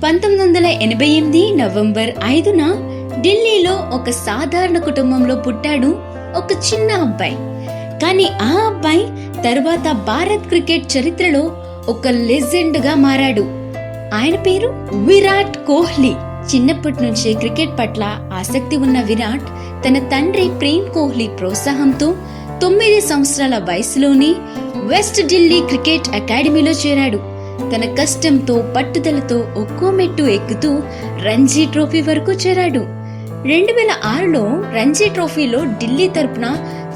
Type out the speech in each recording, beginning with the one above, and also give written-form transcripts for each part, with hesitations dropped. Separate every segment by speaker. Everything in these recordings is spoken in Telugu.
Speaker 1: 1988 నవంబర్ 5న ఢిల్లీలో ఒక సాధారణ కుటుంబంలో పుట్టాడు ఒక చిన్న అబ్బాయి. కానీ ఆ అబ్బాయి తరువాత భారత్ క్రికెట్ చరిత్రలో ఒక లెజెండ్ గా మారాడు. ఆయన పేరు విరాట్ కోహ్లీ. చిన్నప్పటి నుంచే క్రికెట్ పట్ల ఆసక్తి ఉన్న విరాట్ తన తండ్రి ప్రేమ్ కోహ్లీ ప్రోత్సాహంతో 9 సంవత్సరాల వయసులోనే వెస్ట్ ఢిల్లీ క్రికెట్ అకాడమీలో చేరాడు. తన కష్టంతో పట్టుదలతో ఒక్కో మెట్టు ఎక్కుతూ రంజీ ట్రోఫీ వరకు చేరాడు. 2006లో రంజీ ట్రోఫీలో ఢిల్లీ తరపున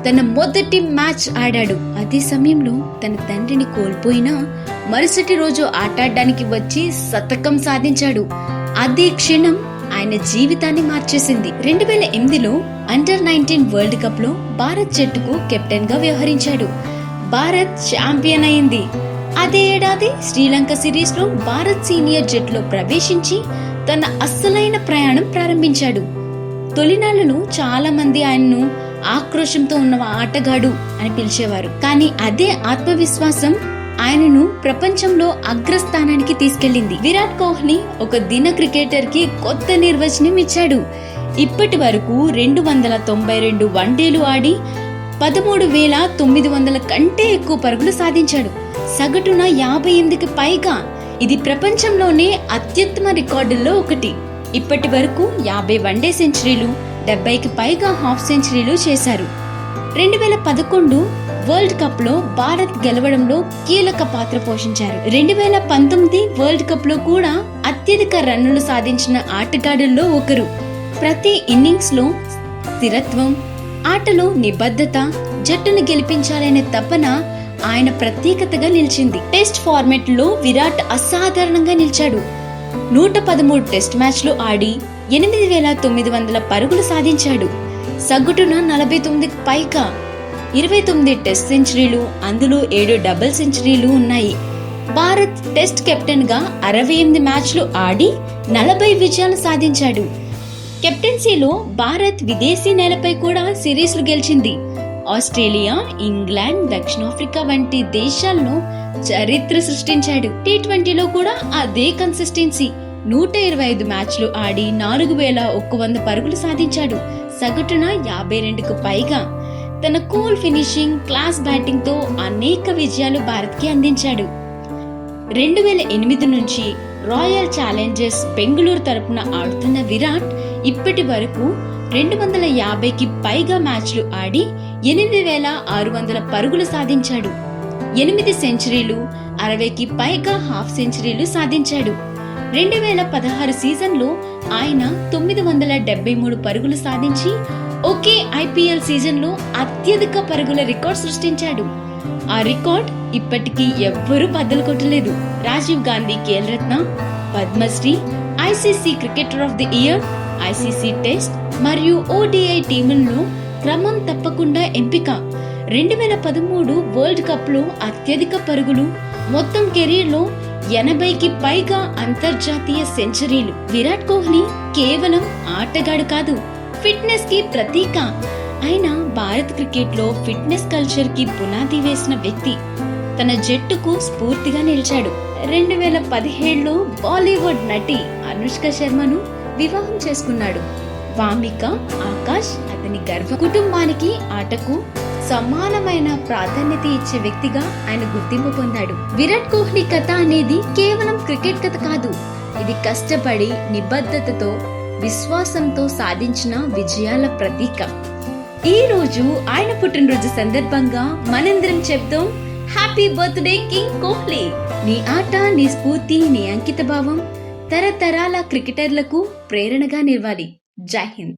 Speaker 1: తన మొదటి మ్యాచ్ ఆడాడు. అదే సమయంలో తన తండ్రిని కోల్పోయినా మరుసటి రోజు ఆటాడడానికి వచ్చి శతకం సాధించాడు. అదే క్షణం ఆయన జీవితాన్ని మార్చేసింది. 2008లో అండర్-19 వరల్డ్ కప్ లో భారత్ జట్టుకు కెప్టెన్ గా వ్యవహరించాడు. భారత్ ఛాంపియన్ అయింది. అదే ఏడాది శ్రీలంక సిరీస్ లో భారత్ సీనియర్ జట్టులో ప్రవేశించి తన అస్సలైన ప్రయాణం ప్రారంభించాడు. తొలినాళ్లలో చాలా మంది ఆయన్ను ఆక్రోశంతో ఉన్న ఆటగాడు అని పిలిచేవారు. కానీ అదే ఆత్మవిశ్వాసం ఆయనను ప్రపంచంలో అగ్రస్థానానికి తీసుకెళ్లింది. విరాట్ కోహ్లీ ఒక దిన క్రికెటర్ కి కొత్త నిర్వచనం ఇచ్చాడు. ఇప్పటి వరకు 292 వన్డేలు ఆడి 13,900 కంటే ఎక్కువ పరుగులు సాధించాడు. సగటున 58కి పైగా. ఇది ప్రపంచంలోనే అత్యుత్తమ రికార్డుల్లో ఒకటి. ఇప్పటి వరకు 50 వన్డే సెంచరీలు, 70కి పైగా హాఫ్ సెంచరీలు చేశారు. 2011 వరల్డ్ కప్ లో భారత్ గెలవడంలో కీలక పాత్ర పోషించారు. 2019 వరల్డ్ కప్ లో కూడా అత్యధిక రన్నులు సాధించిన ఆటగాడుల్లో ఒకరు. ప్రతి ఇన్నింగ్స్ లో స్థిరత్వం, ఆటలో నిబద్ధత, జట్టును గెలిపించాలనే తపన ఆయన ప్రత్యేకతగా నిలిచింది. టెస్ట్ ఫార్మాట్ లో విరాట్ అసాధారణంగా నిలిచాడు. 113 టెస్ట్ మ్యాచ్లు ఆడి 8,900 పరుగులు సాధించాడు. సగటున 49కి పైగా. 29 టెస్ట్ సెంచరీలు, అందులో 7 డబుల్ సెంచరీలు ఉన్నాయి. భారత్ టెస్ట్ కెప్టెన్ గా 68 మ్యాచ్లు ఆడి 40 విజయాలు సాధించాడు. కెప్టెన్సీలో భారత్ విదేశీ నేలపై కూడా సిరీస్లు గెలిచింది. ఆస్ట్రేలియా, ఇంగ్లాండ్, దక్షిణాఫ్రికా వంటి దేశాల్లో చరిత్ర సృష్టించాడు. T20లో కూడా అదే కన్సిస్టెన్సీ. 125 మ్యాచ్లు ఆడి 4,100 పరుగులు సాధించాడు. సగటున 52కు పైగా. తన కూల్ ఫినిషింగ్, క్లాస్ బ్యాటింగ్ తో అనేక విజయాలు భారత్ కి అందించాడు. 2008 నుంచి రాయల్ ఛాలెంజర్స్ బెంగళూరు తరపున ఆడుతున్న విరాట్ ఇప్పటి వరకు 250కి పైగా మ్యాచ్లు ఆడి 8,600 పరుగులు సాధించాడు. 8 సెంచరీలు, 60కి పైగా హాఫ్ సెంచరీలు సాధించాడు. 2016 సీజన్లో ఆయన 973 పరుగులు సాధించి ఒకే ఐపీఎల్ సీజన్లో అత్యధిక పరుగుల రికార్డ్ సృష్టించాడు. ఆ రికార్డ్ ఇప్పటికీ ఎవ్వరూ బద్దలు కొట్టలేదు. Rajiv Gandhi Khel Ratna, Padmashri, ICC cricketer of the year, ICC test మరియు ఓడిఐ టీముల్లో క్రమం తప్పకుండా ఎంపిక. 2013 వరల్డ్ కప్ లో అత్యధిక పరుగులు, మొత్తం కెరీర్ లో 80కి పైగా అంతర్జాతీయ సెంచరీలు. విరాట్ కోహ్లీ కేవలం ఆటగాడు కాదు, ఫిట్నెస్ కి ప్రతీక. ఆయన భారత్ క్రికెట్ లో ఫిట్నెస్ కల్చర్ కి పునాది వేసిన వ్యక్తి. తన జట్టుకు స్ఫూర్తిగా నిలిచాడు. 2017లో బాలీవుడ్ నటి అనుష్క శర్మను వివాహం చేసుకున్నాడు. వామిక ఆకాష్ అతని గర్వ. కుటుంబానికి, ఆటకు సమానమైన ప్రాధాన్యత ఇచ్చే వ్యక్తిగా ఆయన గుర్తింపు పొందాడు. విరాట్ కోహ్లీ కథ అనేది కేవలం క్రికెట్ కథ కాదు. ఇది కష్టపడి, నిబద్ధతతో, విశ్వాసంతో సాధించిన విజయాల ప్రతీక. ఈ రోజు ఆయన పుట్టినరోజు సందర్భంగా మనందరం చెప్తాం హ్యాపీ బర్త్డే కింగ్ కోహ్లీ. నీ ఆట, నీ స్ఫూర్తి, నీ అంకిత భావం తరతరాల క్రికెటర్లకు ప్రేరణగా నిలవాలి. జై హింద్.